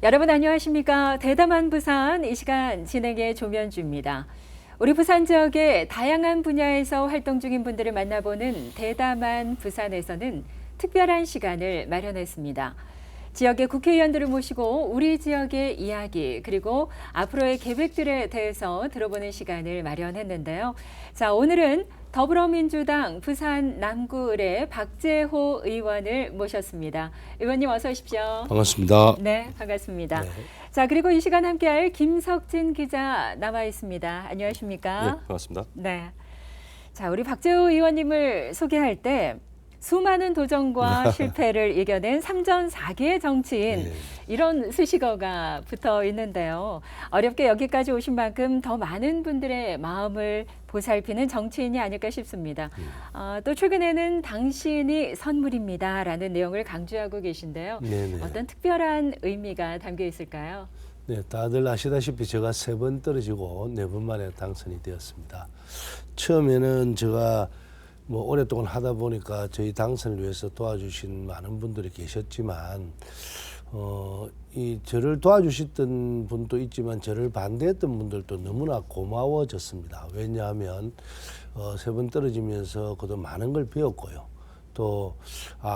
여러분 안녕하십니까? 대담한 부산 이 시간 진행의 조면주입니다. 우리 부산 지역의 다양한 분야에서 활동 중인 분들을 만나보는 대담한 부산에서는 특별한 시간을 마련했습니다. 지역의 국회의원들을 모시고 우리 지역의 이야기 그리고 앞으로의 계획들에 대해서 들어보는 시간을 마련했는데요. 자, 오늘은 더불어민주당 부산 남구을의 박재호 의원을 모셨습니다. 의원님 어서 오십시오. 반갑습니다. 네, 반갑습니다. 네. 자, 그리고 이 시간 함께할 김석진 기자 나와 있습니다. 안녕하십니까? 네, 반갑습니다. 네. 자, 우리 박재호 의원님을 소개할 때 수많은 도전과 실패를 이겨낸 삼전사기의 정치인 네. 이런 수식어가 붙어 있는데요. 어렵게 여기까지 오신 만큼 더 많은 분들의 마음을 보살피는 정치인이 아닐까 싶습니다. 또 최근에는 당신이 선물입니다라는 내용을 강조하고 계신데요. 네네. 어떤 특별한 의미가 담겨 있을까요? 네, 다들 아시다시피 제가 3번 떨어지고 4번 만에 당선이 되었습니다. 처음에는 제가 오랫동안 하다 보니까 저희 당선을 위해서 도와주신 많은 분들이 계셨지만 이 저를 도와주셨던 분도 있지만 저를 반대했던 분들도 너무나 고마워졌습니다. 왜냐하면 3번 떨어지면서 그동안 많은 걸 배웠고요. 또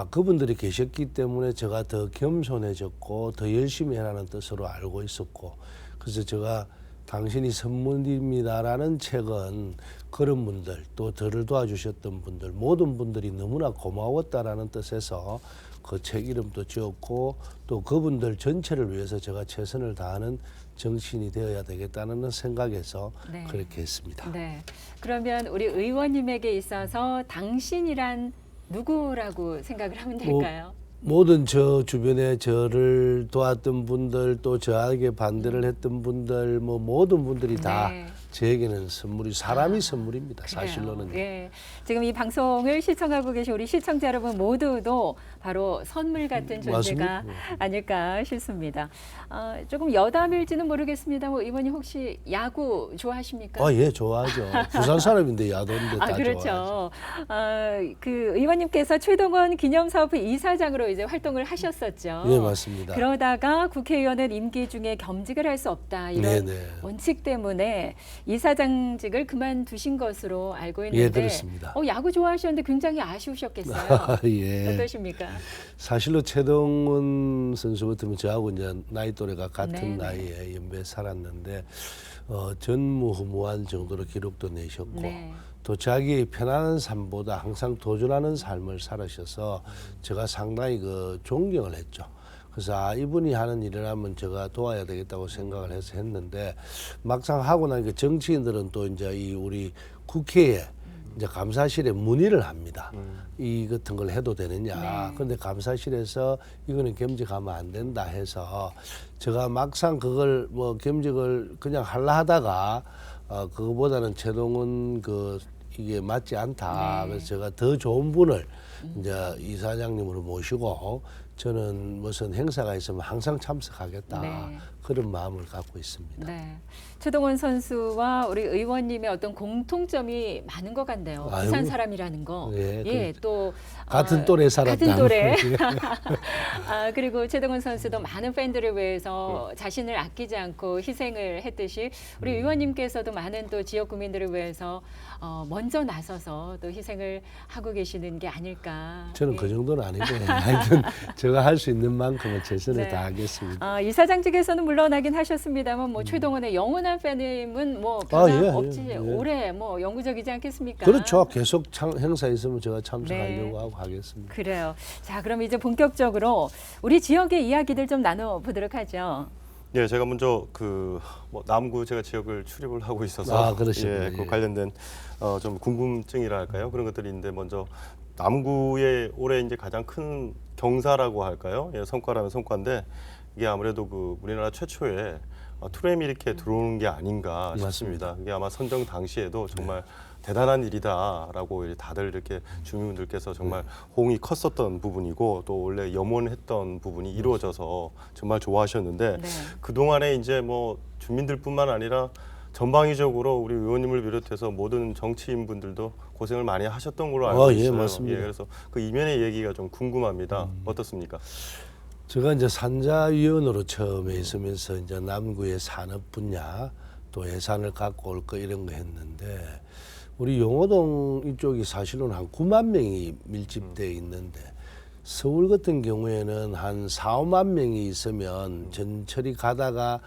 그분들이 계셨기 때문에 제가 더 겸손해졌고 더 열심히 해라는 뜻으로 알고 있었고, 그래서 제가 당신이 선물입니다라는 책은 그런 분들 또 저를 도와주셨던 분들 모든 분들이 너무나 고마웠다라는 뜻에서 그 책 이름도 지었고, 또 그분들 전체를 위해서 제가 최선을 다하는 정치인이 되어야 되겠다는 생각에서 네. 그렇게 했습니다. 네. 그러면 우리 의원님에게 있어서 당신이란 누구라고 생각을 하면 될까요? 모든 저 주변에 저를 도왔던 분들 또 저에게 반대를 했던 분들 모든 분들이 다 네. 저에게는 선물이 사람이 선물입니다. 그래요. 사실로는. 예. 지금 이 방송을 시청하고 계신 우리 시청자 여러분 모두도 바로 선물 같은 존재가 맞습니다. 아닐까 싶습니다. 조금 여담일지는 모르겠습니다. 의원님 혹시 야구 좋아하십니까? 예, 좋아하죠. 부산 사람인데 야도인데 다 좋아하죠. 그렇죠. 그 의원님께서 최동원 기념사업부 이사장으로 이제 활동을 하셨었죠. 네, 맞습니다. 그러다가 국회의원은 임기 중에 겸직을 할 수 없다 이런 네네. 원칙 때문에 이사장직을 그만두신 것으로 알고 있는데, 예, 그렇습니다. 야구 좋아하셨는데 굉장히 아쉬우셨겠어요. 예. 어떠십니까? 사실로 최동원 선수 같으면 저하고 이제 나이 또래가 같은 네네. 나이에 연배 살았는데 전무후무한 정도로 기록도 내셨고 네. 또 자기의 편안한 삶보다 항상 도전하는 삶을 살으셔서 제가 상당히 존경을 했죠. 그래서 이분이 하는 일을 하면 제가 도와야 되겠다고 생각을 해서 했는데, 막상 하고 나니까 정치인들은 또 이제 우리 국회에 이제 감사실에 문의를 합니다. 이 같은 걸 해도 되느냐. 네. 그런데 감사실에서 이거는 겸직하면 안 된다 해서 제가 막상 그걸 겸직을 그냥 하려 하다가 그거보다는 최동원 이게 맞지 않다. 네. 그래서 제가 더 좋은 분을 이제 이사장님으로 모시고 저는 무슨 행사가 있으면 항상 참석하겠다. 네. 그런 마음을 갖고 있습니다. 네. 최동원 선수와 우리 의원님의 어떤 공통점이 많은 것 같네요. 부산 아이고. 사람이라는 거. 예, 예, 또 같은 또래 살았다. 같은 또래. 그리고 최동원 선수도 많은 팬들을 위해서 자신을 아끼지 않고 희생을 했듯이 우리 의원님께서도 많은 또 지역 국민들을 위해서 먼저 나서서 또 희생을 하고 계시는 게 아닐까. 저는 예. 그 정도는 아니고 하여튼 제가 할 수 있는 만큼은 최선을 네. 다하겠습니다. 이사장직에서는 물러나긴 하셨습니다만 최동원의 영원한 팬임은 변함 예, 없지. 예. 올해 영구적이지 않겠습니까? 그렇죠. 계속 행사 있으면 제가 참석하려고 네. 하고 하겠습니다. 그래요. 자, 그럼 이제 본격적으로 우리 지역의 이야기들 좀 나눠보도록 하죠. 예, 제가 먼저 남구 제가 지역을 출입을 하고 있어서 그러시군요. 그 관련된 좀 궁금증이라 할까요? 그런 것들이 있는데, 먼저 남구의 올해 이제 가장 큰 경사라고 할까요? 예, 성과라면 성과인데, 이게 아무래도 우리나라 최초의 트램이 이렇게 들어오는 게 아닌가 싶습니다. 이게 아마 선정 당시에도 정말 대단한 일이다라고 다들 이렇게 주민분들께서 정말 호응이 컸었던 부분이고, 또 원래 염원했던 부분이 이루어져서 정말 좋아하셨는데, 네. 그동안에 이제 주민들뿐만 아니라 전방위적으로 우리 의원님을 비롯해서 모든 정치인분들도 고생을 많이 하셨던 걸로 알고 있어요. 예, 맞습니다. 그래서 그 이면의 얘기가 좀 궁금합니다. 어떻습니까? 제가 이제 산자위원으로 처음에 있으면서 이제 남구의 산업 분야 또 예산을 갖고 올 거 이런 거 했는데 우리 용호동 이쪽이 사실은 한 9만 명이 밀집돼 있는데 서울 같은 경우에는 한 4, 5만 명이 있으면 전철이 가다가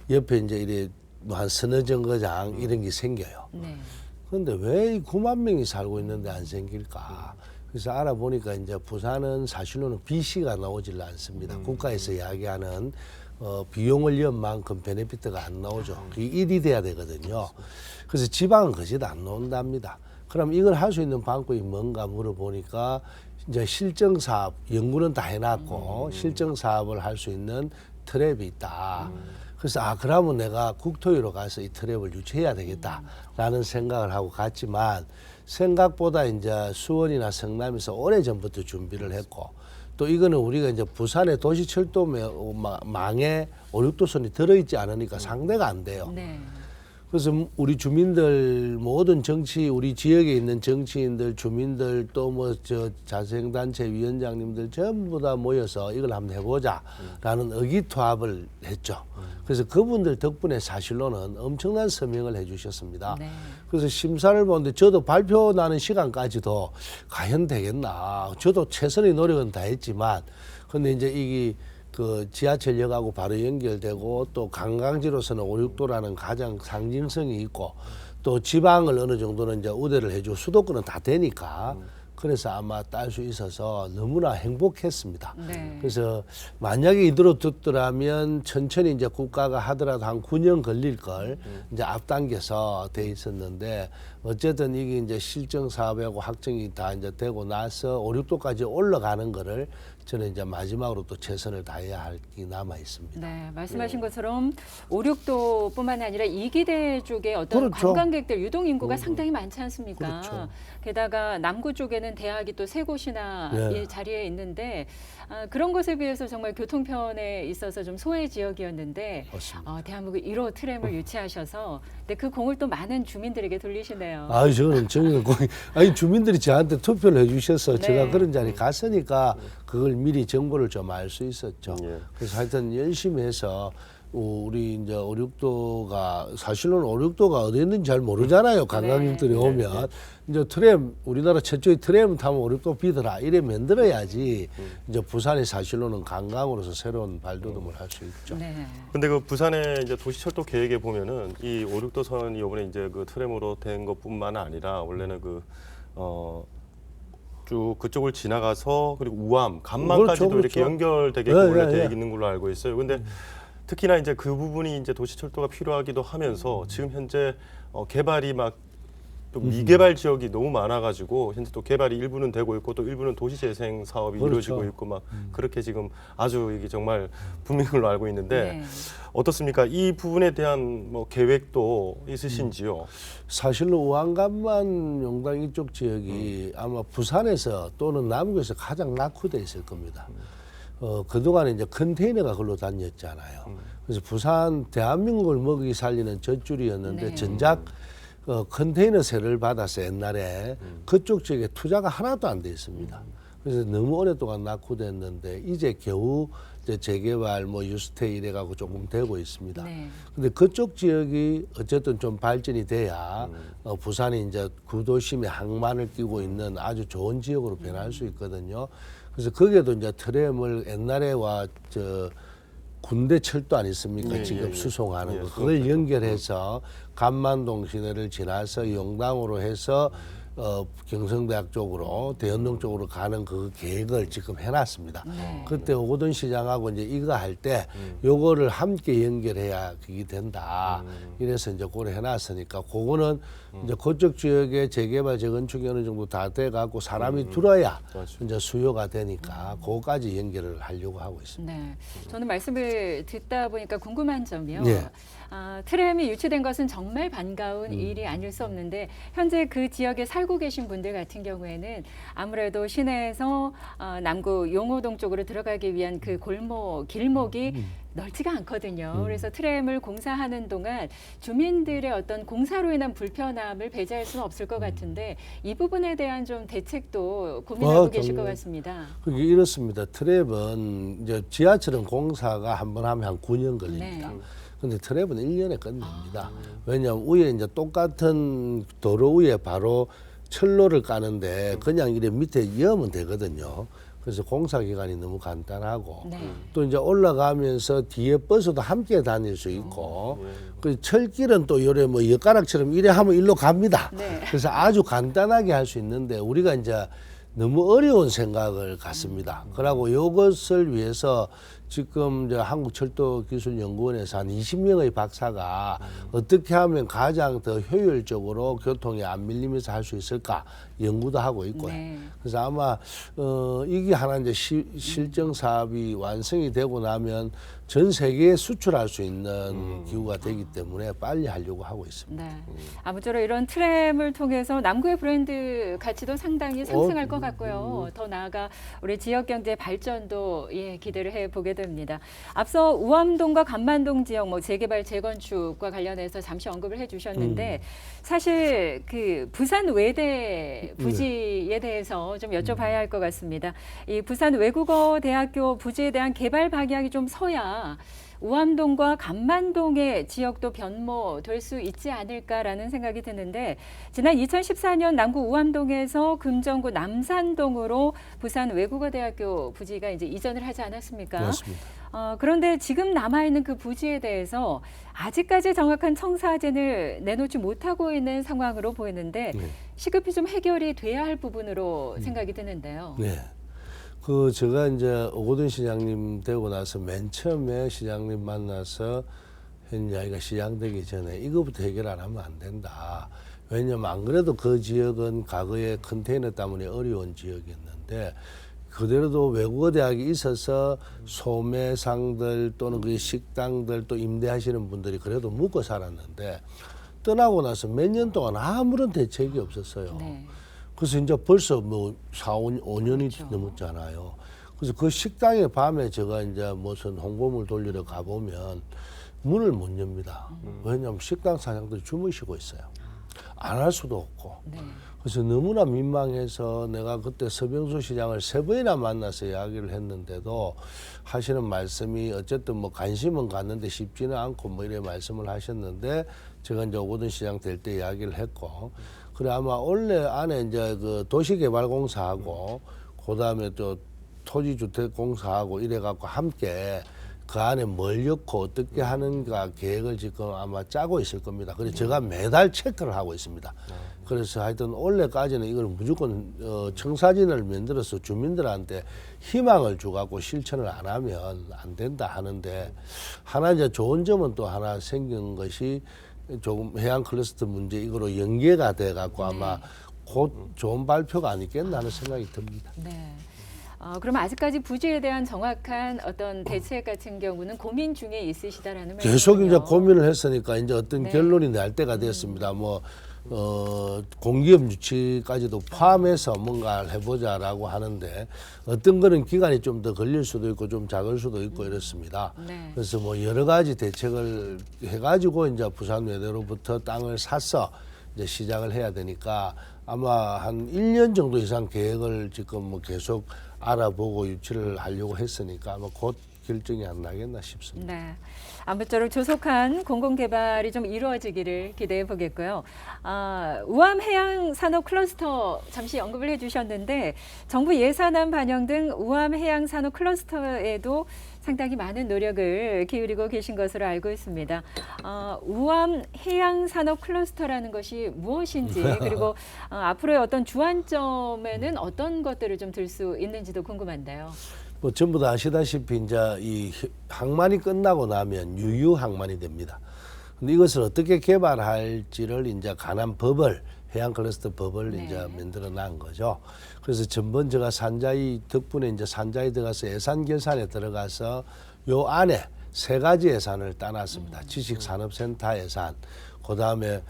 옆에 이제 이래 뭐 한 서너 정거장 이런 게 생겨요. 네. 그런데 왜 9만 명이 살고 있는데 안 생길까? 그래서 알아보니까 이제 부산은 사실로는 BC가 나오질 않습니다. 국가에서 이야기하는 비용을 연 만큼 베네피트가 안 나오죠. 그게 1이 돼야 되거든요. 그래서 지방은 거짓 안 나온답니다. 그럼 이걸 할 수 있는 방법이 뭔가 물어보니까 이제 실정 사업 연구는 다 해놨고 실정 사업을 할 수 있는 트랩이 있다. 그래서 그러면 내가 국토위로 가서 이 트랩을 유치해야 되겠다라는 생각을 하고 갔지만 생각보다 이제 수원이나 성남에서 오래전부터 준비를 했고 또 이거는 우리가 이제 부산의 도시철도망에 5, 6도선이 들어있지 않으니까 상대가 안 돼요. 네. 그래서 우리 주민들 모든 우리 지역에 있는 정치인들, 주민들 또 뭐 저 자생단체 위원장님들 전부 다 모여서 이걸 한번 해보자라는 의기투합을 했죠. 그래서 그분들 덕분에 사실로는 엄청난 서명을 해주셨습니다. 네. 그래서 심사를 보는데 저도 발표 나는 시간까지도 과연 되겠나. 저도 최선의 노력은 다 했지만 근데 이제 이게 그 지하철역하고 바로 연결되고 또 관광지로서는 5, 6도라는 가장 상징성이 있고 또 지방을 어느 정도는 이제 우대를 해주고 수도권은 다 되니까 그래서 아마 딸 수 있어서 너무나 행복했습니다. 네. 그래서 만약에 이대로 듣더라면 천천히 이제 국가가 하더라도 한 9년 걸릴 걸 이제 앞당겨서 돼 있었는데 어쨌든 이게 이제 실정 사업하고 확정이 다 이제 되고 나서 5, 6도까지 올라가는 거를 저는 이제 마지막으로 또 최선을 다해야 할 게 남아 있습니다. 네, 말씀하신 것처럼 5, 6도뿐만 아니라 이기대 쪽에 어떤 그렇죠. 관광객들 유동 인구가 상당히 많지 않습니까? 그렇죠. 게다가 남구 쪽에는 대학이 또 세 곳이나 네. 이 자리에 있는데 그런 것에 비해서 정말 교통편에 있어서 좀 소외 지역이었는데 맞습니다. 대한민국 1호 트램을 유치하셔서 근데 그 공을 또 많은 주민들에게 돌리시네요. 저는 주민들이 저한테 투표를 해주셔서 네. 제가 그런 자리에 갔으니까 그걸 미리 정보를 좀 알 수 있었죠. 예. 그래서 하여튼 열심히 해서 우리 이제 5, 6도가 사실은 5, 6도가 어디 있는지 잘 모르잖아요. 관광객들이 네. 오면 이제 트램 우리나라 최초의 트램 타면 5, 6도 비더라 이래 만들어야지 이제 부산이 사실로는 관광으로서 새로운 발돋움을 할 수 있죠. 네. 근데 그 부산의 이제 도시철도 계획에 보면은 이 5, 6도선이 이번에 이제 그 트램으로 된 것뿐만 아니라 원래는 쭉 그쪽을 지나가서 그리고 우암, 간만까지도 그렇죠, 이렇게 그렇죠. 연결되게끔 네, 원래 네, 되어 네. 있는 걸로 알고 있어요. 근데 특히나 이제 그 부분이 이제 도시철도가 필요하기도 하면서 지금 현재 개발이 막 또 미개발 지역이 너무 많아가지고 현재 또 개발이 일부는 되고 있고 또 일부는 도시재생 사업이 그렇죠. 이루어지고 있고 막 그렇게 지금 아주 이게 정말 분명한 걸로 알고 있는데 네. 어떻습니까? 이 부분에 대한 뭐 계획도 있으신지요? 사실로 우한간만 용당 이쪽 지역이 아마 부산에서 또는 남구에서 가장 낙후돼 있을 겁니다. 그동안에 이제 컨테이너가 걸로 다녔잖아요. 그래서 부산 대한민국을 먹이 살리는 젖줄이었는데 네. 전작 컨테이너 세를 받아서 옛날에 그쪽 지역에 투자가 하나도 안 돼 있습니다. 그래서 너무 오랫동안 낙후됐는데 이제 겨우 이제 재개발 뭐 유스테이 이래 갖고 조금 되고 있습니다. 네. 근데 그쪽 지역이 어쨌든 좀 발전이 돼야 부산이 이제 구도심의 항만을 띄고 있는 아주 좋은 지역으로 변할 수 있거든요. 그래서 거기에도 이제 트램을 옛날에와 군대 철도 아니습니까? 예, 지금 예, 예. 수송하는 예, 거. 수송철도. 그걸 연결해서 간만동 시내를 지나서 용당으로 해서 경성대학 쪽으로 대연동 쪽으로 가는 그 계획을 지금 해놨습니다. 네. 그때 오거돈 시장하고 이제 이거 할 때 요거를 함께 연결해야 그게 된다. 이래서 이제 그걸 해놨으니까 그거는 이제 그쪽 지역에 재개발 재건축이 어느 정도 다 돼갖고 사람이 들어야 맞죠. 이제 수요가 되니까 그거까지 연결을 하려고 하고 있습니다. 네, 저는 말씀을 듣다 보니까 궁금한 점이요. 예. 트램이 유치된 것은 정말 반가운 일이 아닐 수 없는데 현재 그 지역에 살고 계신 분들 같은 경우에는 아무래도 시내에서 남구 용호동 쪽으로 들어가기 위한 그 길목이 넓지가 않거든요. 그래서 트램을 공사하는 동안 주민들의 어떤 공사로 인한 불편함을 배제할 수는 없을 것 같은데 이 부분에 대한 좀 대책도 고민하고 계실 것 같습니다. 그게 이렇습니다. 트랩은 이제 지하철은 공사가 한 번 하면 한 9년 걸립니다. 네. 근데 트랩은 1년에 끝납니다. 왜냐하면 위에 이제 똑같은 도로 위에 바로 철로를 까는데 그냥 이래 밑에 이으면 되거든요. 그래서 공사 기간이 너무 간단하고 네. 또 이제 올라가면서 뒤에 버스도 함께 다닐 수 있고 그 철길은 또 요래 뭐 엿가락처럼 이래 하면 일로 갑니다. 네. 그래서 아주 간단하게 할 수 있는데 우리가 이제 너무 어려운 생각을 갖습니다. 그러고 이것을 위해서 지금 이제 한국철도기술연구원에서 한 20명의 박사가 어떻게 하면 가장 더 효율적으로 교통에 안 밀리면서 할 수 있을까 연구도 하고 있고요. 네. 그래서 아마 이게 하나 이제 실정 사업이 완성이 되고 나면 전 세계에 수출할 수 있는 기구가 되기 때문에 빨리 하려고 하고 있습니다. 네. 아무쪼록 이런 트램을 통해서 남구의 브랜드 가치도 상당히 상승할 것 같고요. 더 나아가 우리 지역 경제 발전도 기대를 해보게 됩니다. 앞서 우암동과 간만동 지역 뭐 재개발 재건축과 관련해서 잠시 언급을 해주셨는데 사실 그 부산 외대 부지에 대해서 좀 여쭤봐야 할 것 같습니다. 이 부산 외국어대학교 부지에 대한 개발 방향이 좀 서야 우암동과 간만동의 지역도 변모될 수 있지 않을까라는 생각이 드는데 지난 2014년 남구 우암동에서 금정구 남산동으로 부산 외국어대학교 부지가 이제 이전을 하지 않았습니까? 맞습니다. 그런데 지금 남아있는 그 부지에 대해서 아직까지 정확한 청사진을 내놓지 못하고 있는 상황으로 보이는데 시급히 좀 해결이 돼야 할 부분으로 생각이 드는데요. 네. 그 제가 이제 오고든 시장님 되고 나서 맨 처음에 시장님 만나서 현 이야기가 시작되기 전에 이거부터 해결 안 하면 안 된다. 왜냐면 안 그래도 그 지역은 과거에 컨테이너 때문에 어려운 지역이었는데 그대로도 외국어 대학이 있어서 소매상들 또는 그 식당들 또 임대하시는 분들이 그래도 묵고 살았는데 떠나고 나서 몇 년 동안 아무런 대책이 없었어요. 네. 그래서 이제 벌써 뭐 5년이 그렇죠. 넘었잖아요. 그래서 그 식당에 밤에 제가 이제 무슨 홍보물 돌리러 가보면 문을 못 엽니다. 왜냐하면 식당 사장들이 주무시고 있어요. 안 할 수도 없고. 네. 그래서 너무나 민망해서 내가 그때 서병수 시장을 3번이나 만나서 이야기를 했는데도 하시는 말씀이 어쨌든 뭐 관심은 갔는데 쉽지는 않고 뭐 이래 말씀을 하셨는데 제가 이제 오거돈 시장 될 때 이야기를 했고 그래 아마 원래 안에 이제 그 도시개발공사하고 그다음에 또 토지주택공사하고 이래갖고 함께 그 안에 뭘 넣고 어떻게 하는가 계획을 지금 아마 짜고 있을 겁니다. 그래서 제가 매달 체크를 하고 있습니다. 그래서 하여튼 올해까지는 이걸 무조건 청사진을 만들어서 주민들한테 희망을 주갖고 실천을 안 하면 안 된다 하는데 하나 이제 좋은 점은 또 하나 생긴 것이 조금 해양 클러스터 문제 이거로 연계가 돼갖고 아마 곧 좋은 발표가 아니겠나 하는 생각이 듭니다. 네. 그럼 아직까지 부지에 대한 정확한 어떤 대책 같은 경우는 고민 중에 있으시다라는 말이죠. 계속 이제 고민을 했으니까 이제 어떤 네. 결론이 날 때가 됐습니다. 뭐 공기업 유치까지도 포함해서 뭔가를 해보자라고 하는데 어떤 거는 기간이 좀 더 걸릴 수도 있고 좀 작을 수도 있고 이렇습니다. 네. 그래서 뭐 여러 가지 대책을 해가지고 이제 부산 외대로부터 땅을 사서 이제 시작을 해야 되니까 아마 한 1년 정도 이상 계획을 지금 뭐 계속 알아보고 유치를 하려고 했으니까 아마 곧 결정이 안 나겠나 싶습니다. 네. 아무쪼록 조속한 공공개발이 좀 이루어지기를 기대해 보겠고요. 우암해양산업클러스터 잠시 언급을 해주셨는데 정부 예산안 반영 등 우암해양산업클러스터에도 상당히 많은 노력을 기울이고 계신 것으로 알고 있습니다. 우암해양산업클러스터라는 것이 무엇인지 그리고 앞으로의 어떤 주안점에는 어떤 것들을 좀 들 수 있는지도 궁금한데요. 뭐 전부 다 아시다시피 이제 이 항만이 끝나고 나면 유유 항만이 됩니다. 근데 이것을 어떻게 개발할지를 이제 관한 법을 해양 클러스터 법을 네. 이제 만들어 난 거죠. 그래서 전번 제가 산자위 덕분에 이제 산자위 들어가서 예산 결산에 들어가서 요 안에 3가지 예산을 따놨습니다. 지식산업센터 예산, 그다음에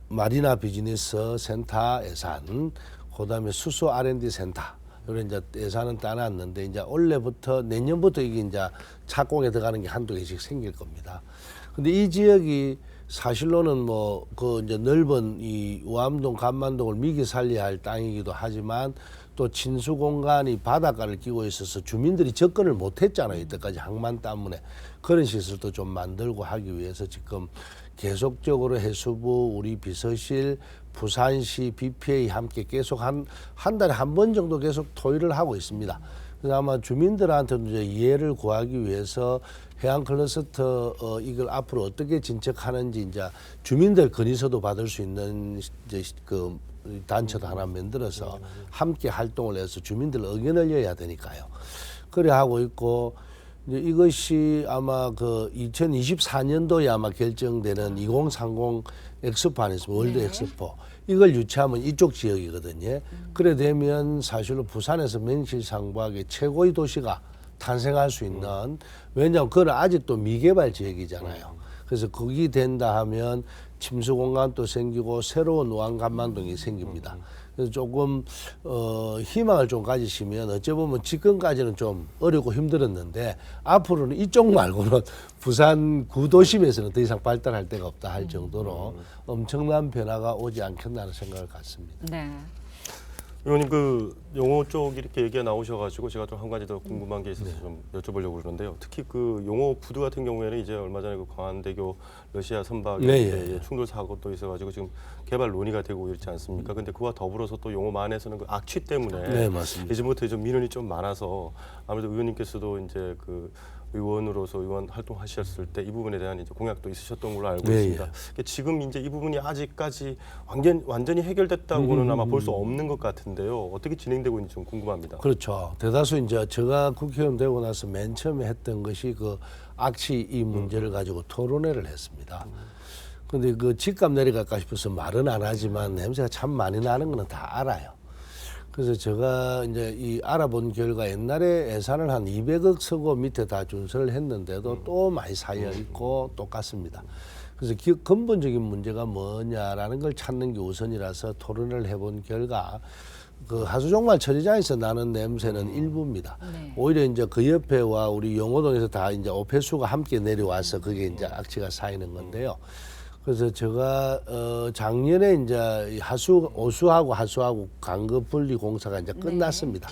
마리나 비즈니스 센터 예산, 그다음에 수소 R&D 센터 이런 이제 예산은 따놨는데 이제 올해부터 내년부터 이게 이제 착공에 들어가는 게 한두 개씩 생길 겁니다. 근데 이 지역이 사실로는 뭐 그 이제 넓은 이 우암동, 간만동을 미기 살려야 할 땅이기도 하지만 또 친수 공간이 바닷가를 끼고 있어서 주민들이 접근을 못했잖아요. 이때까지 항만 때문에. 그런 시설도 좀 만들고 하기 위해서 지금 계속적으로 해수부, 우리 비서실, 부산시, BPA 함께 계속 한 달에 한 번 정도 계속 토의를 하고 있습니다. 그래서 아마 주민들한테도 이제 이해를 구하기 위해서 해양 클러스터 이걸 앞으로 어떻게 진척하는지 이제 주민들 건의서도 받을 수 있는 이제 그 단체도 하나 만들어서 함께 활동을 해서 주민들 의견을 여야 되니까요. 그래 하고 있고 이제 이것이 아마 그 2024년도에 아마 결정되는 2030 엑스포 안에서 월드 엑스포 이걸 유치하면 이쪽 지역이거든요. 그래 되면 사실로 부산에서 명실상부하게 최고의 도시가 탄생할 수 있는 왜냐하면 그건 아직도 미개발 지역이잖아요. 그래서 거기 된다 하면 침수 공간도 생기고 새로운 우암간만동이 생깁니다. 그래서 조금 희망을 좀 가지시면 어찌 보면 지금까지는 좀 어렵고 힘들었는데 앞으로는 이쪽 말고는 부산 구도심에서는 더 이상 발달할 데가 없다 할 정도로 엄청난 변화가 오지 않겠나 하는 생각을 갖습니다. 네. 의원님 그 용호 쪽 이렇게 얘기가 나오셔가지고 제가 좀 한 가지 더 궁금한 게 있어서 좀 여쭤보려고 그러는데요. 특히 그 용호 부두 같은 경우에는 이제 얼마 전에 그 광안대교 러시아 선박에 네, 충돌 사고도 있어가지고 지금 개발 논의가 되고 있지 않습니까? 근데 그와 더불어서 또 용호만에서는 그 악취 때문에 네, 맞습니다. 예전부터 좀 민원이 좀 많아서 아무래도 의원님께서도 이제 그 의원으로서 의원 활동하셨을 때 이 부분에 대한 이제 공약도 있으셨던 걸로 알고 네, 있습니다. 지금 이제 이 부분이 아직까지 완전히 해결됐다고는 아마 볼 수 없는 것 같은데요. 어떻게 진행되고 있는지 좀 궁금합니다. 그렇죠. 대다수 이제 제가 국회의원 되고 나서 맨 처음에 했던 것이 그 악취 이 문제를 가지고 토론회를 했습니다. 근데 그 집값 내려갈까 싶어서 말은 안 하지만 냄새가 참 많이 나는 거는 다 알아요. 그래서 제가 이제 이 알아본 결과 옛날에 예산을 한 200억 쓰고 밑에 다 준설을 했는데도 또 많이 쌓여 있고 똑같습니다. 그래서 근본적인 문제가 뭐냐라는 걸 찾는 게 우선이라서 토론을 해본 결과 그 하수종말 처리장에서 나는 냄새는 일부입니다. 네. 오히려 이제 그 옆에와 우리 용호동에서 다 이제 오폐수가 함께 내려와서 그게 이제 악취가 쌓이는 건데요. 그래서 제가 작년에 이제 오수하고 하수하고 간급 분리 공사가 이제 끝났습니다.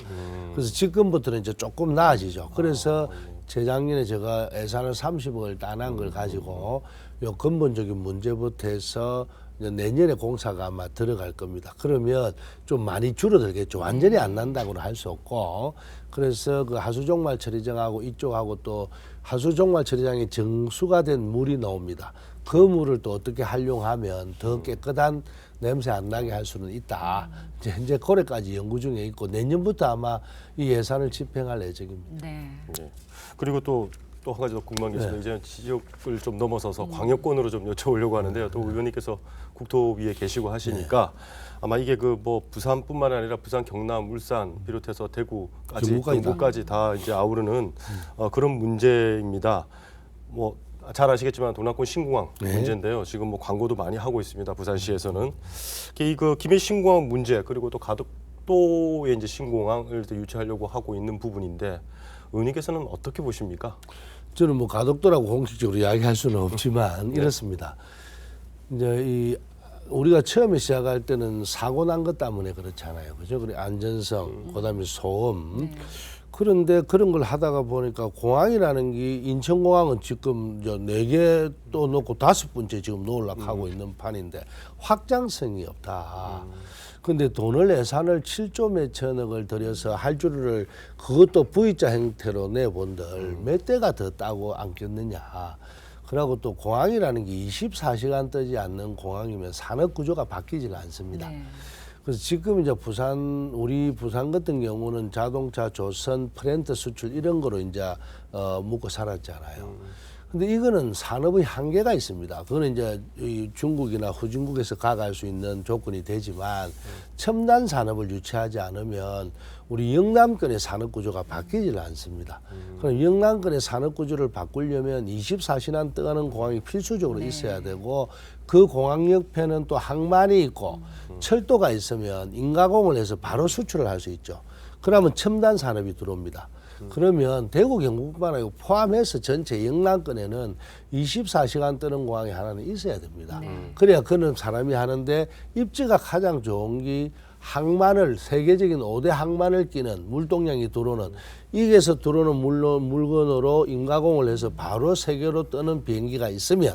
그래서 지금부터는 이제 조금 나아지죠. 그래서 재작년에 제가 예산을 30억을 따난 걸 가지고 요 근본적인 문제부터 해서 이제 내년에 공사가 아마 들어갈 겁니다. 그러면 좀 많이 줄어들겠죠. 완전히 안 난다고는 할 수 없고. 그래서 그 하수종말 처리장하고 이쪽하고 또 하수종말 처리장에 정수가 된 물이 나옵니다. 그 물을 또 어떻게 활용하면 더 깨끗한 냄새 안 나게 할 수는 있다. 이제 현재 고래까지 연구 중에 있고 내년부터 아마 이 예산을 집행할 예정입니다. 네. 네. 그리고 또 한 가지 더 궁금한 게 있습니다. 이제 지역을 좀 넘어서서 광역권으로 좀 여쭤보려고 하는데요. 또 의원님께서 국토위에 계시고 하시니까 아마 이게 그 뭐 부산뿐만 아니라 부산, 경남, 울산 비롯해서 대구까지 경북까지 다 이제 아우르는 그런 문제입니다. 뭐 잘 아시겠지만 동남권 신공항 문제인데요. 지금 뭐 광고도 많이 하고 있습니다. 부산시에서는 그 김해 신공항 문제 그리고 또 가덕도의 이제 신공항을 유치하려고 하고 있는 부분인데 의원님께서는 어떻게 보십니까? 저는 뭐 가덕도라고 공식적으로 이야기할 수는 없지만 이렇습니다. 이제 우리가 처음에 시작할 때는 사고 난 것 때문에 그렇잖아요. 그죠? 그리고 안전성, 그다음에 소음. 그런데 그런 걸 하다가 보니까 공항이라는 게 인천공항은 지금 4개 또 놓고 5번째 지금 놓으려고 하고 있는 판인데 확장성이 없다. 근데 돈을 예산을 7조 몇천억을 들여서 할 줄을 그것도 V자 형태로 내본들 몇 대가 더 따고 앉겠느냐. 그리고 또 공항이라는 게 24시간 뜨지 않는 공항이면 산업 구조가 바뀌지는 않습니다. 네. 그래서 지금 이제 우리 부산 같은 경우는 자동차, 조선, 프렌트 수출 이런 거로 이제 먹고 살았잖아요. 근데 이거는 산업의 한계가 있습니다. 그거는 이제 이 중국이나 후진국에서 가갈 수 있는 조건이 되지만 첨단 산업을 유치하지 않으면 우리 영남권의 산업 구조가 바뀌질 않습니다. 그럼 영남권의 산업 구조를 바꾸려면 24시간 떠가는 공항이 필수적으로 있어야 되고 그 공항 옆에는 또 항만이 있고 철도가 있으면 인가공을 해서 바로 수출을 할 수 있죠. 그러면 첨단 산업이 들어옵니다. 그러면 대구 경북뿐만 아니고 포함해서 전체 영남권에는 24시간 뜨는 공항이 하나는 있어야 됩니다. 그래야 그는 사람이 하는데 입지가 가장 좋은 게 항만을 세계적인 5대 항만을 끼는 물동량이 들어오는 이게서 들어오는 물건으로 인가공을 해서 바로 세계로 뜨는 비행기가 있으면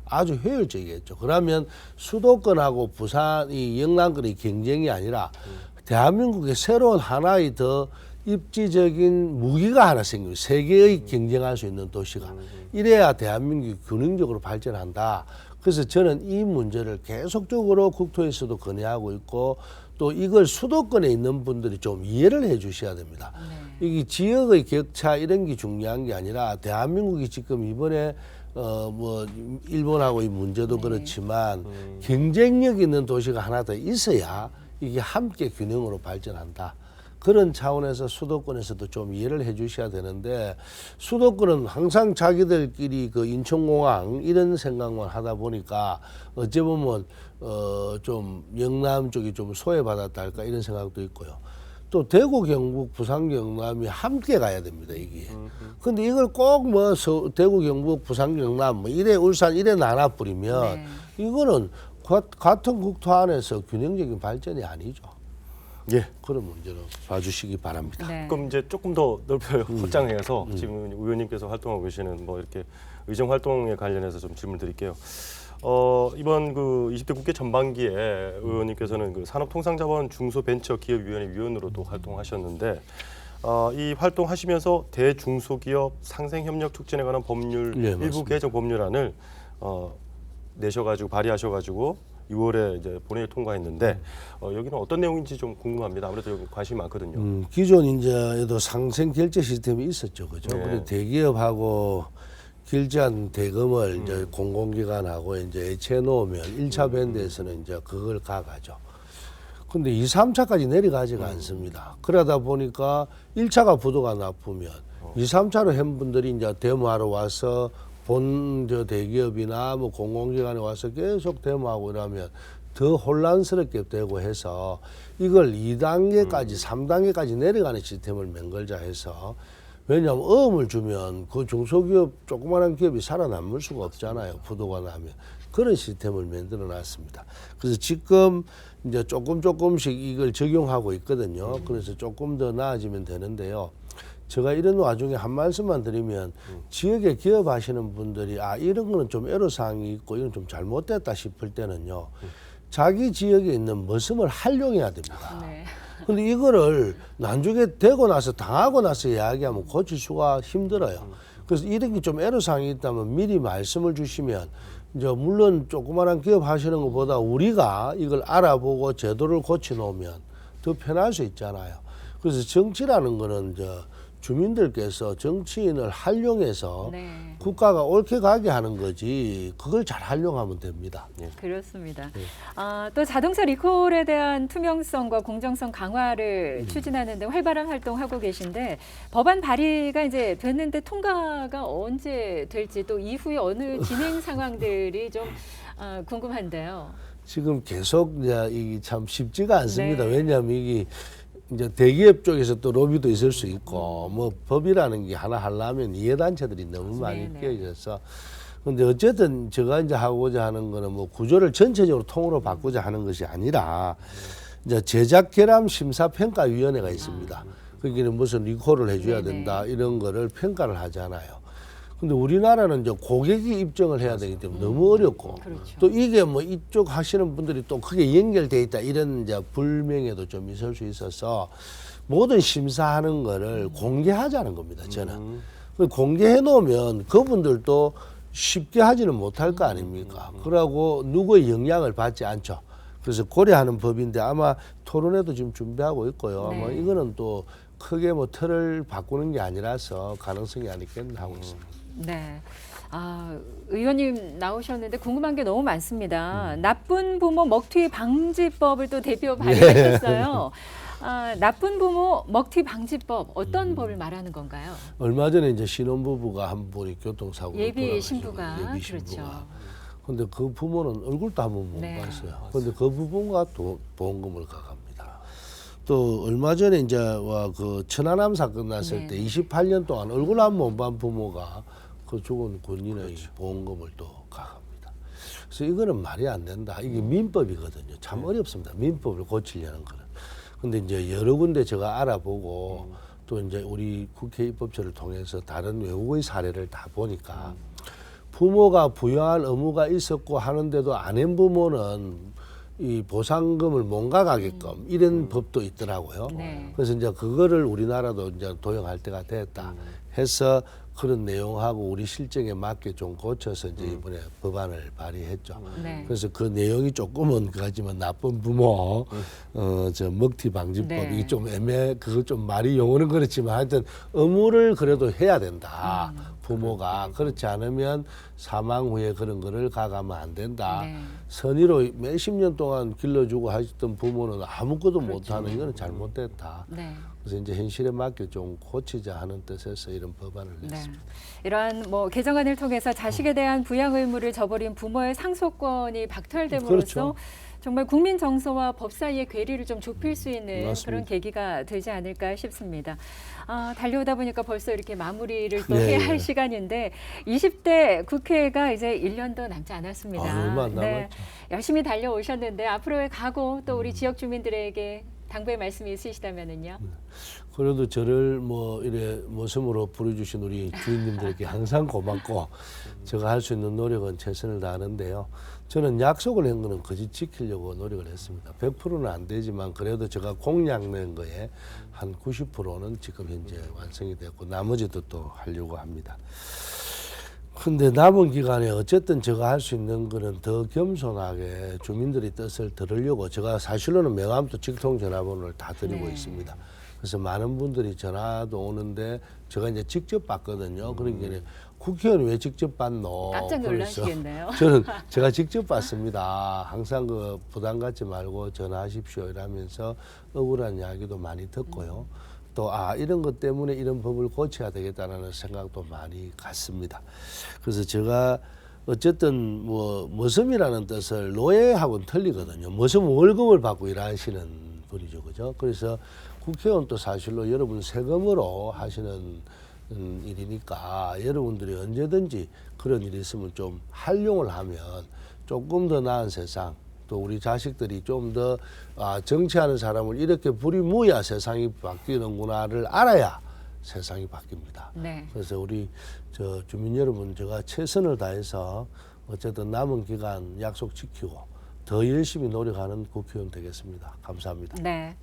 아주 효율적이겠죠. 그러면 수도권하고 부산이 영남권의 경쟁이 아니라 대한민국의 새로운 하나의 더 입지적인 무기가 하나 생기고 세계의 경쟁할 수 있는 도시가 이래야 대한민국이 균형적으로 발전한다. 그래서 저는 이 문제를 계속적으로 국토에서도 건의하고 있고 또 이걸 수도권에 있는 분들이 좀 이해를 해 주셔야 됩니다. 이게 지역의 격차 이런 게 중요한 게 아니라 대한민국이 지금 이번에 뭐 일본하고의 문제도 그렇지만 경쟁력 있는 도시가 하나 더 있어야 이게 함께 균형으로 발전한다. 그런 차원에서 수도권에서도 좀 이해를 해 주셔야 되는데 수도권은 항상 자기들끼리 그 인천공항 이런 생각만 하다 보니까 어찌 보면 좀 영남 쪽이 좀 소외받았다 할까 이런 생각도 있고요. 또 대구, 경북, 부산, 경남이 함께 가야 됩니다, 이게. 근데 이걸 꼭 뭐 대구, 경북, 부산, 경남 뭐 이래 울산 이래 나눠 버리면 이거는 같은 국토 안에서 균형적인 발전이 아니죠. 예. 그런 문제로 봐주시기 바랍니다. 네. 그럼 이제 조금 더 넓혀요. 확장해서 지금 의원님께서 활동하고 계시는 뭐 이렇게 의정 활동에 관련해서 좀 질문 드릴게요. 이번 그 20대 국회 전반기에 의원님께서는 그 산업통상자원 중소벤처기업위원회 위원으로도 활동하셨는데 이 활동하시면서 대중소기업 상생협력 촉진에 관한 법률 네, 일부 맞습니다. 개정 법률안을 내셔가지고 발의하셔가지고 6월에 이제 본회의 통과했는데 여기는 어떤 내용인지 좀 궁금합니다. 아무래도 여기 관심이 많거든요. 기존 이제도 상생 결제 시스템이 있었죠, 그죠? 네. 근데 대기업하고 결제한 대금을 이제 공공기관하고 이제 애채 놓으면 1차 밴드에서는 이제 그걸 가가죠. 근데 2, 3차까지 내려가지가 않습니다. 그러다 보니까 1차가 부도가 나쁘면 2, 3차로 한 분들이 이제 데모하러 와서 본 저 대기업이나 뭐 공공기관에 와서 계속 데모하고 이러면 더 혼란스럽게 되고 해서 이걸 2단계까지 3단계까지 내려가는 시스템을 맹걸자 해서 왜냐하면 어음을 주면 그 중소기업 조그마한 기업이 살아남을 수가 없잖아요. 부도가 나면. 그런 시스템을 만들어 놨습니다. 그래서 지금 이제 조금씩 이걸 적용하고 있거든요. 그래서 조금 더 나아지면 되는데요. 제가 이런 와중에 한 말씀만 드리면 지역에 기업하시는 분들이 이런 거는 좀 애로사항이 있고 이건 좀 잘못됐다 싶을 때는요. 자기 지역에 있는 머슴을 활용해야 됩니다. 네. 근데 이거를 나중에 되고 나서 당하고 나서 이야기하면 고칠 수가 힘들어요. 그래서 이런 게 좀 애로사항이 있다면 미리 말씀을 주시면 이제 물론 조그마한 기업 하시는 것보다 우리가 이걸 알아보고 제도를 고쳐 놓으면 더 편할 수 있잖아요. 그래서 정치라는 거는 주민들께서 정치인을 활용해서 네. 국가가 옳게 가게 하는 거지 그걸 잘 활용하면 됩니다. 그렇습니다. 또 자동차 리콜에 대한 투명성과 공정성 강화를 추진하는 데 활발한 활동하고 계신데 법안 발의가 이제 됐는데 통과가 언제 될지 또 이후에 어느 진행 상황들이 좀 궁금한데요. 지금 계속 이게 참 쉽지가 않습니다. 네. 왜냐하면 이게 이제 대기업 쪽에서 또 로비도 있을 수 있고 뭐 법이라는 게 하나 하려면 이해단체들이 너무 많이 네네. 끼어져서 근데 어쨌든 제가 이제 하고자 하는 거는 뭐 구조를 전체적으로 통으로 바꾸자 하는 것이 아니라 이제 제작 결함 심사 평가 위원회가 있습니다. 거기는 무슨 리콜을 해줘야 네네. 된다 이런 거를 평가를 하잖아요. 근데 우리나라는 이제 고객이 입증을 해야 되기 때문에 너무 어렵고 그렇죠. 또 이게 뭐 이쪽 하시는 분들이 또 크게 연결돼 있다 이런 이제 불명예도 좀 있을 수 있어서 모든 심사하는 거를 공개하자는 겁니다. 저는 공개해 놓으면 그분들도 쉽게 하지는 못할 거 아닙니까? 그러고 누구의 영향을 받지 않죠. 그래서 고려하는 법인데 아마 토론회도 지금 준비하고 있고요. 네. 뭐 이거는 또 크게 뭐 틀을 바꾸는 게 아니라서 가능성이 아니겠나 하고 있습니다. 네. 의원님 나오셨는데 궁금한 게 너무 많습니다. 나쁜 부모 먹튀 방지법을 또 대표 발의하셨어요. 나쁜 부모 먹튀 방지법 어떤 법을 말하는 건가요? 얼마 전에 이제 신혼부부가 한 분이 교통사고로 예비 돌아가시고, 신부가 예비 신부가. 그렇죠. 근데 그 부모는 얼굴도 한 번 못 네. 봤어요. 근데 그 부부가 보험금을 가갑니다. 또 얼마 전에 이제 그 천안함 사건 났을 네. 때 28년 동안 얼굴 한 번 못 본 부모가 그 죽은 군인의 보험금을 또 가합니다. 그래서 이거는 말이 안 된다. 이게 민법이거든요. 참 어렵습니다. 민법을 고치려는 거는. 근데 이제 여러 군데 제가 알아보고 또 이제 우리 국회 입법처를 통해서 다른 외국의 사례를 다 보니까 부모가 부여할 의무가 있었고 하는데도 아낸 부모는 이 보상금을 몽각하게끔 이런 법도 있더라고요. 네. 그래서 이제 그거를 우리나라도 이제 도용할 때가 됐다 해서 그런 내용하고 우리 실정에 맞게 좀 고쳐서 이제 이번에 법안을 발의했죠. 네. 그래서 그 내용이 조금은 그하지만 나쁜 부모 저 먹튀 방지법 네. 이게 좀 그거 좀 말이 용어는 그렇지만 하여튼 의무를 그래도 해야 된다. 부모가 그렇지 않으면 사망 후에 그런 거를 가가면 안 된다. 네. 선의로 몇십 년 동안 길러주고 하셨던 부모는 아무것도 못하는 이거는 잘못됐다. 네. 그래서 이제 현실에 맞게 좀 고치자 하는 뜻에서 이런 법안을 네. 냈습니다. 이러한 뭐 개정안을 통해서 자식에 대한 부양 의무를 저버린 부모의 상속권이 박탈됨으로써 그렇죠. 정말 국민 정서와 법 사이의 괴리를 좀 좁힐 수 있는 맞습니다. 그런 계기가 되지 않을까 싶습니다. 달려오다 보니까 벌써 이렇게 마무리를 또 네, 해야 네. 할 시간인데 20대 국회가 이제 1년도 남지 않았습니다. 얼마 안 남았죠. 열심히 달려오셨는데 앞으로의 각오 또 우리 지역 주민들에게 당부의 말씀이 있으시다면은요. 그래도 저를 뭐 이래 모습으로 부르주신 우리 주인님들께 항상 고맙고 제가 할 수 있는 노력은 최선을 다하는데요. 저는 약속을 한 거는 거짓 지키려고 노력을 했습니다. 100%는 안 되지만 그래도 제가 공약 낸 거에 한 90%는 지금 현재 완성이 됐고 나머지도 또 하려고 합니다. 근데 남은 기간에 어쨌든 제가 할 수 있는 거는 더 겸손하게 주민들의 뜻을 들으려고 제가 사실로는 명함도 직통 전화번호를 다 드리고 네. 있습니다. 그래서 많은 분들이 전화도 오는데 제가 이제 직접 받거든요. 그러니까 국회의원 왜 직접 받노? 깜짝 그래서 놀라시겠네요. 저는 제가 직접 받습니다. 항상 그 부담 갖지 말고 전화하십시오 이러면서 억울한 이야기도 많이 듣고요. 또 이런 것 때문에 이런 법을 고쳐야 되겠다는 생각도 많이 갖습니다. 그래서 제가 어쨌든 뭐 머슴이라는 뜻을 노예하고는 틀리거든요. 머슴은 월급을 받고 일하시는 분이죠, 그죠? 그래서 국회의원 또 사실로 여러분 세금으로 하시는 일이니까 여러분들이 언제든지 그런 일이 있으면 좀 활용을 하면 조금 더 나은 세상. 또 우리 자식들이 좀 더 정치하는 사람을 이렇게 부리무야 세상이 바뀌는구나를 알아야 세상이 바뀝니다. 네. 그래서 우리 저 주민 여러분 제가 최선을 다해서 어쨌든 남은 기간 약속 지키고 더 열심히 노력하는 국회의원 되겠습니다. 감사합니다. 네.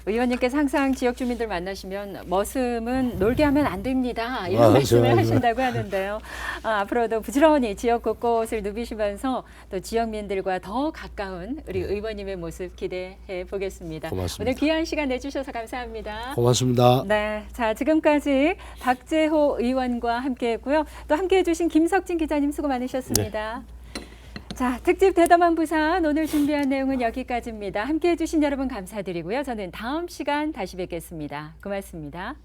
의원님께서 항상 지역 주민들 만나시면 머슴은 놀게 하면 안 됩니다. 이런 말씀을 좋아요. 하신다고 하는데요. 앞으로도 부지런히 지역 곳곳을 누비시면서 또 지역민들과 더 가까운 우리 의원님의 모습 기대해 보겠습니다. 고맙습니다. 오늘 귀한 시간 내주셔서 감사합니다. 고맙습니다. 네, 자 지금까지 박재호 의원과 함께했고요. 또 함께해주신 김석진 기자님 수고 많으셨습니다. 자, 특집 대담한 부산 오늘 준비한 내용은 여기까지입니다. 함께해 주신 여러분 감사드리고요. 저는 다음 시간 다시 뵙겠습니다. 고맙습니다.